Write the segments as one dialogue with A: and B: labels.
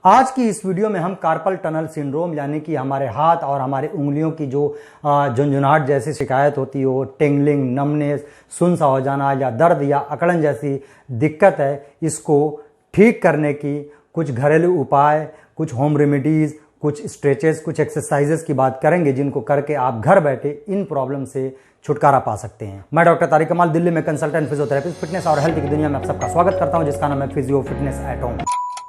A: आज की इस वीडियो में हम कार्पल टनल सिंड्रोम यानी कि हमारे हाथ और हमारे उंगलियों की जो झुंझुनाहट जैसी शिकायत होती हो, टिंगलिंग, नमनेस, सुन सा हो जाना या दर्द या अकड़न जैसी दिक्कत है, इसको ठीक करने की कुछ घरेलू उपाय, कुछ होम रेमेडीज़, कुछ स्ट्रेचेस, कुछ एक्सरसाइजेस की बात करेंगे जिनको करके आप घर बैठे इन प्रॉब्लम से छुटकारा पा सकते हैं। मैं डॉक्टर तारिक कमाल, दिल्ली में कंसल्टेंट फिजियोथेरेपिस्ट, फिटनेस और हेल्थ की दुनिया में आप सबका स्वागत करता हूं, जिसका नाम है physio fitness at home.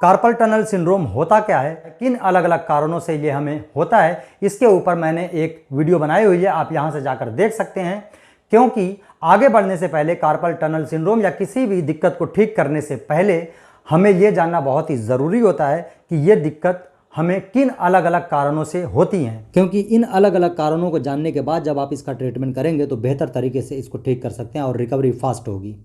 A: Carpal tunnel syndrome होता क्या है, किन अलग अलग कारणों से ये हमें होता है, इसके ऊपर मैंने एक वीडियो बनाई हुई है, आप यहां से जाकर देख सकते हैं। क्योंकि आगे बढ़ने से पहले कार्पल टनल सिंड्रोम या किसी भी दिक्कत को ठीक करने से पहले हमें यह जानना बहुत ही ज़रूरी होता है कि ये दिक्कत हमें किन अलग अलग कारणों से होती हैं, क्योंकि इन अलग अलग कारणों को जानने के बाद जब आप इसका ट्रीटमेंट करेंगे तो बेहतर तरीके से इसको ठीक कर सकते हैं और रिकवरी फास्ट होगी।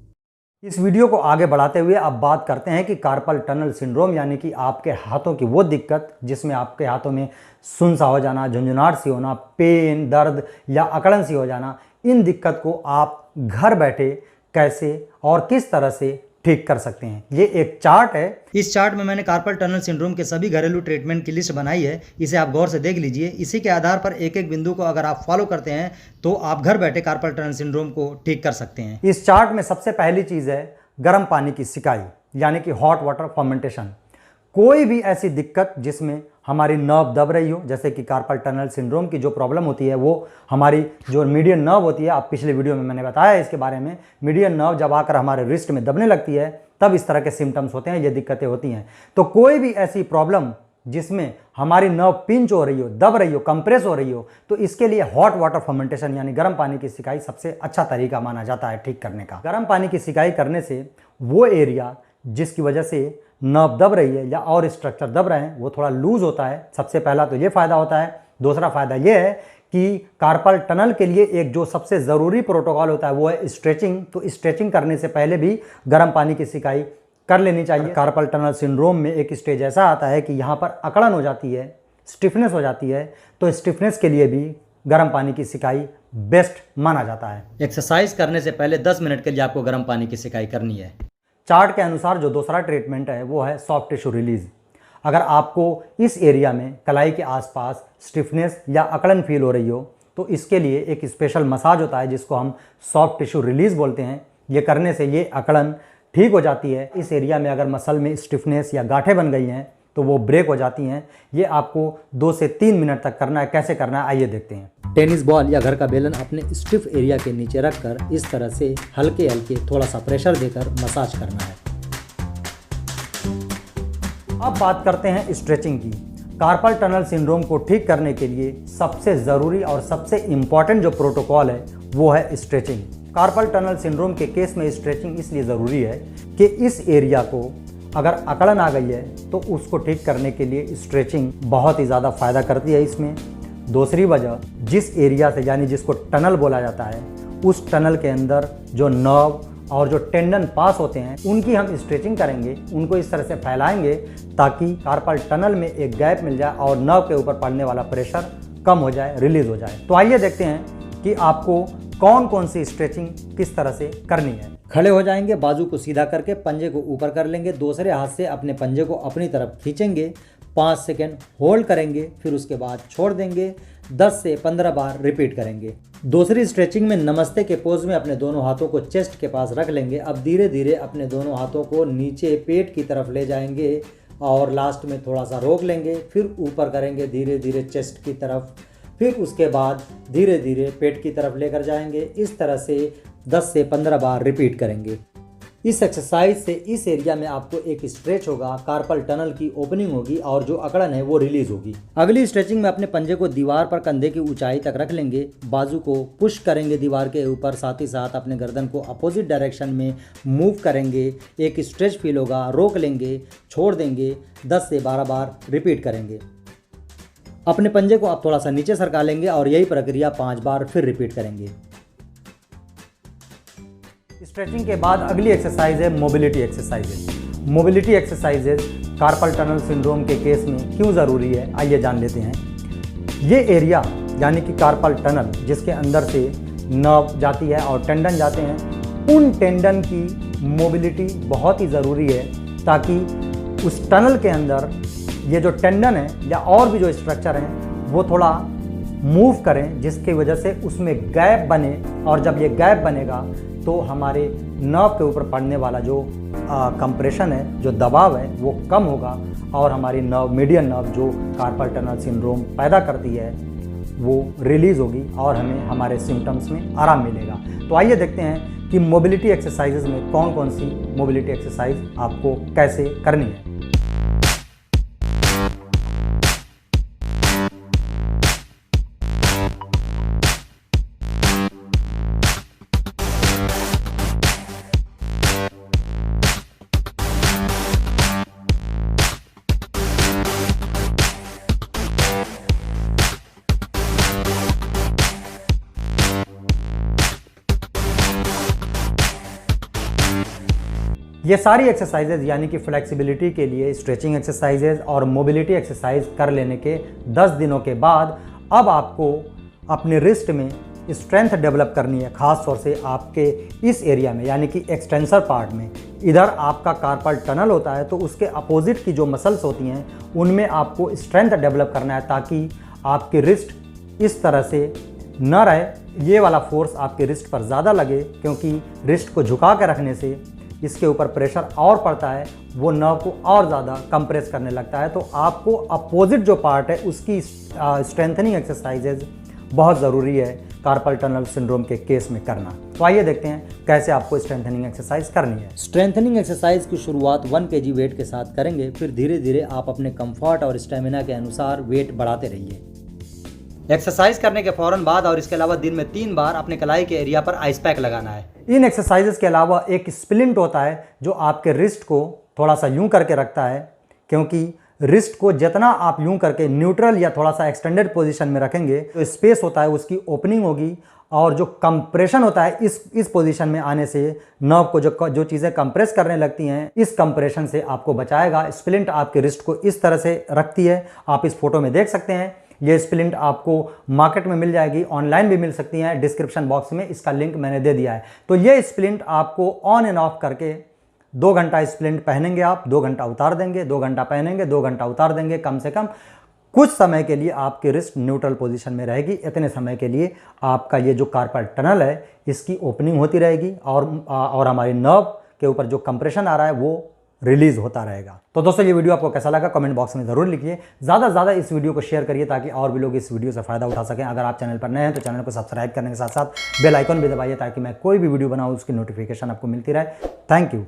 A: इस वीडियो को आगे बढ़ाते हुए अब बात करते हैं कि कार्पल टनल सिंड्रोम यानी कि आपके हाथों की वो दिक्कत जिसमें आपके हाथों में सुन सा हो जाना, झुंझुनाहट सी होना, पेन, दर्द या अकड़न सी हो जाना, इन दिक्कत को आप घर बैठे कैसे और किस तरह से ठीक कर सकते हैं। ये एक चार्ट है। इस चार्ट में मैंने कार्पल टनल सिंड्रोम के सभी घरेलू ट्रीटमेंट की लिस्ट बनाई है, इसे आप गौर से देख लीजिए। इसी के आधार पर एक एक बिंदु को अगर आप फॉलो करते हैं तो आप घर बैठे कार्पल टनल सिंड्रोम को ठीक कर सकते हैं। इस चार्ट में सबसे पहली चीज़ है गर्म पानी की सिकाई यानी कि हॉट वाटर फर्मेंटेशन। कोई भी ऐसी दिक्कत जिसमें हमारी नर्व दब रही हो, जैसे कि कार्पल टनल सिंड्रोम की जो प्रॉब्लम होती है वो हमारी जो मीडियन नर्व होती है, आप पिछले वीडियो में मैंने बताया इसके बारे में, मीडियन नर्व जब आकर हमारे रिस्ट में दबने लगती है तब इस तरह के सिम्टम्स होते हैं, ये दिक्कतें होती हैं। तो कोई भी ऐसी प्रॉब्लम जिसमें हमारी नर्व पिंच हो रही हो, दब रही हो, कंप्रेस हो रही हो, तो इसके लिए हॉट वाटर फर्मेंटेशन यानी गर्म पानी की सिकाई सबसे अच्छा तरीका माना जाता है ठीक करने का। गर्म पानी की सिकाई करने से वो एरिया जिसकी वजह से नर्व दब रही है या और स्ट्रक्चर दब रहे हैं वो थोड़ा लूज होता है। सबसे पहला तो ये फ़ायदा होता है। दूसरा फ़ायदा ये है कि कार्पल टनल के लिए एक जो सबसे ज़रूरी प्रोटोकॉल होता है वो है स्ट्रेचिंग। तो स्ट्रेचिंग करने से पहले भी गर्म पानी की सिकाई कर लेनी चाहिए। कार्पल टनल सिंड्रोम में एक स्टेज ऐसा आता है कि यहाँ पर अकड़न हो जाती है, स्टिफनेस हो जाती है, तो स्टिफनेस के लिए भी गर्म पानी की सिकाई बेस्ट माना जाता है। एक्सरसाइज करने से पहले 10 मिनट के लिए आपको गर्म पानी की सिकाई करनी है। चार्ट के अनुसार जो दूसरा ट्रीटमेंट है वो है सॉफ्ट टिश्यू रिलीज। अगर आपको इस एरिया में कलाई के आसपास स्टिफनेस या अकड़न फील हो रही हो तो इसके लिए एक स्पेशल मसाज होता है जिसको हम सॉफ्ट टिश्यू रिलीज बोलते हैं। ये करने से ये अकड़न ठीक हो जाती है। इस एरिया में अगर मसल में स्टिफनेस या गांठें बन गई हैं तो वो ब्रेक हो जाती हैं। ये आपको 2 से 3 मिनट तक करना है। कैसे करना है आइए देखते हैं। टेनिस बॉल या घर का बेलन अपने स्टिफ एरिया के नीचे रखकर इस तरह से हल्के हल्के थोड़ा सा प्रेशर देकर मसाज करना है। अब बात करते हैं स्ट्रेचिंग की। कार्पल टनल सिंड्रोम को ठीक करने के लिए सबसे ज़रूरी और सबसे इम्पॉर्टेंट जो प्रोटोकॉल है वो है स्ट्रेचिंग। कार्पल टनल सिंड्रोम के केस में स्ट्रेचिंग इसलिए ज़रूरी है कि इस एरिया को अगर अकड़न आ गई है तो उसको ठीक करने के लिए स्ट्रेचिंग बहुत ही ज़्यादा फ़ायदा करती है इसमें। दूसरी वजह, जिस एरिया से यानी जिसको टनल बोला जाता है उस टनल के अंदर जो नर्व और जो टेंडन पास होते हैं उनकी हम स्ट्रेचिंग करेंगे, उनको इस तरह से फैलाएंगे ताकि कार्पल टनल में एक गैप मिल जाए और नर्व के ऊपर पड़ने वाला प्रेशर कम हो जाए, रिलीज हो जाए। तो आइए देखते हैं कि आपको कौन कौन सी स्ट्रेचिंग किस तरह से करनी है। खड़े हो जाएंगे, बाजू को सीधा करके पंजे को ऊपर कर लेंगे, दूसरे हाथ से अपने पंजे को अपनी तरफ खींचेंगे, 5 सेकेंड होल्ड करेंगे, फिर उसके बाद छोड़ देंगे। 10 से 15 बार रिपीट करेंगे। दूसरी स्ट्रेचिंग में नमस्ते के पोज में अपने दोनों हाथों को चेस्ट के पास रख लेंगे। अब धीरे धीरे अपने दोनों हाथों को नीचे पेट की तरफ ले जाएंगे और लास्ट में थोड़ा सा रोक लेंगे, फिर ऊपर करेंगे धीरे धीरे चेस्ट की तरफ, फिर उसके बाद धीरे धीरे पेट की तरफ लेकर जाएंगे। इस तरह से 10 से 15 बार रिपीट करेंगे। इस एक्सरसाइज से इस एरिया में आपको एक स्ट्रेच होगा, कार्पल टनल की ओपनिंग होगी और जो अकड़न है वो रिलीज होगी। अगली स्ट्रेचिंग में अपने पंजे को दीवार पर कंधे की ऊंचाई तक रख लेंगे, बाजू को पुश करेंगे दीवार के ऊपर, साथ ही साथ अपने गर्दन को अपोजिट डायरेक्शन में मूव करेंगे। एक स्ट्रेच फील होगा, रोक लेंगे, छोड़ देंगे, 10 से 12 बार रिपीट करेंगे। अपने पंजे को आप थोड़ा सा नीचे सरका लेंगे और यही प्रक्रिया 5 बार फिर रिपीट करेंगे। स्ट्रेचिंग के बाद अगली एक्सरसाइज है mobility exercises. Mobility exercises carpal tunnel syndrome के केस में क्यों ज़रूरी है आइए जान लेते हैं। ये एरिया यानी कि कार्पल टनल जिसके अंदर से नर्व जाती है और टेंडन जाते हैं, उन टेंडन की मोबिलिटी बहुत ही ज़रूरी है ताकि उस टनल के अंदर ये जो टेंडन है या और भी जो स्ट्रक्चर हैं वो थोड़ा मूव करें, जिसकी वजह से उसमें गैप बने, और जब ये गैप बनेगा तो हमारे नर्व के ऊपर पड़ने वाला जो कंप्रेशन है, जो दबाव है, वो कम होगा और हमारी नर्व, मीडियन नर्व जो कार्पल टनल सिंड्रोम पैदा करती है, वो रिलीज़ होगी और हमें हमारे सिम्टम्स में आराम मिलेगा। तो आइए देखते हैं कि मोबिलिटी एक्सरसाइजेज में कौन कौन सी मोबिलिटी एक्सरसाइज आपको कैसे करनी है। ये सारी एक्सरसाइजेज यानी कि फ्लेक्सिबिलिटी के लिए स्ट्रेचिंग एक्सरसाइजेज और मोबिलिटी एक्सरसाइज कर लेने के 10 दिनों के बाद अब आपको अपने रिस्ट में स्ट्रेंथ डेवलप करनी है, खास तौर से आपके इस एरिया में यानी कि एक्सटेंसर पार्ट में। इधर आपका कार्पल टनल होता है तो उसके अपोजिट की जो मसल्स होती हैं उनमें आपको स्ट्रेंथ डेवलप करना है, ताकि आपके रिस्ट इस तरह से न रहे, ये वाला फोर्स आपके रिस्ट पर ज़्यादा लगे, क्योंकि रिस्ट को झुका के रखने से इसके ऊपर प्रेशर और पड़ता है, वो नर्व को और ज़्यादा कंप्रेस करने लगता है। तो आपको अपोजिट जो पार्ट है उसकी स्ट्रेंथनिंग एक्सरसाइजेज बहुत ज़रूरी है कार्पल टनल सिंड्रोम के केस में करना। तो आइए देखते हैं कैसे आपको स्ट्रेंथनिंग एक्सरसाइज करनी है। स्ट्रेंथनिंग एक्सरसाइज की शुरुआत 1 kg वेट के साथ करेंगे, फिर धीरे धीरे आप अपने कंफर्ट और स्टेमिना के अनुसार वेट बढ़ाते रहिए। एक्सरसाइज करने के फ़ौरन बाद और इसके अलावा दिन में 3 बार अपने कलाई के एरिया पर आइस पैक लगाना है। इन एक्सरसाइजेस के अलावा एक स्प्लिंट होता है जो आपके रिस्ट को थोड़ा सा यूं करके रखता है, क्योंकि रिस्ट को जितना आप यूं करके न्यूट्रल या थोड़ा सा एक्सटेंडेड पोजीशन में रखेंगे तो स्पेस होता है उसकी ओपनिंग होगी, और जो कंप्रेशन होता है इस पोजीशन में आने से नर्व को जो चीज़ें कंप्रेस करने लगती हैं, इस कंप्रेशन से आपको बचाएगा। स्प्लिंट आपके रिस्ट को इस तरह से रखती है, आप इस फोटो में देख सकते हैं। ये स्प्लिंट आपको मार्केट में मिल जाएगी, ऑनलाइन भी मिल सकती हैं, डिस्क्रिप्शन बॉक्स में इसका लिंक मैंने दे दिया है। तो ये स्प्लिंट आपको ऑन एंड ऑफ करके 2 घंटा स्प्लिंट पहनेंगे आप, 2 घंटा उतार देंगे, 2 घंटा पहनेंगे, 2 घंटा उतार देंगे। कम से कम कुछ समय के लिए आपकी रिस्ट न्यूट्रल पोजीशन में रहेगी। इतने समय के लिए आपका ये जो कार्पल टनल है इसकी ओपनिंग होती रहेगी और हमारी नर्व के ऊपर जो कंप्रेशन आ रहा है वो रिलीज होता रहेगा। तो दोस्तों ये वीडियो आपको कैसा लगा कमेंट बॉक्स में ज़रूर लिखिए। ज़्यादा से ज़्यादा इस वीडियो को शेयर करिए ताकि और भी लोग इस वीडियो से फ़ायदा उठा सकें। अगर आप चैनल पर नए हैं तो चैनल को सब्सक्राइब करने के साथ साथ बेल आइकन भी दबाइए ताकि मैं कोई भी वीडियो बनाऊँ उसकी नोटिफिकेशन आपको मिलती रहे। Thank you.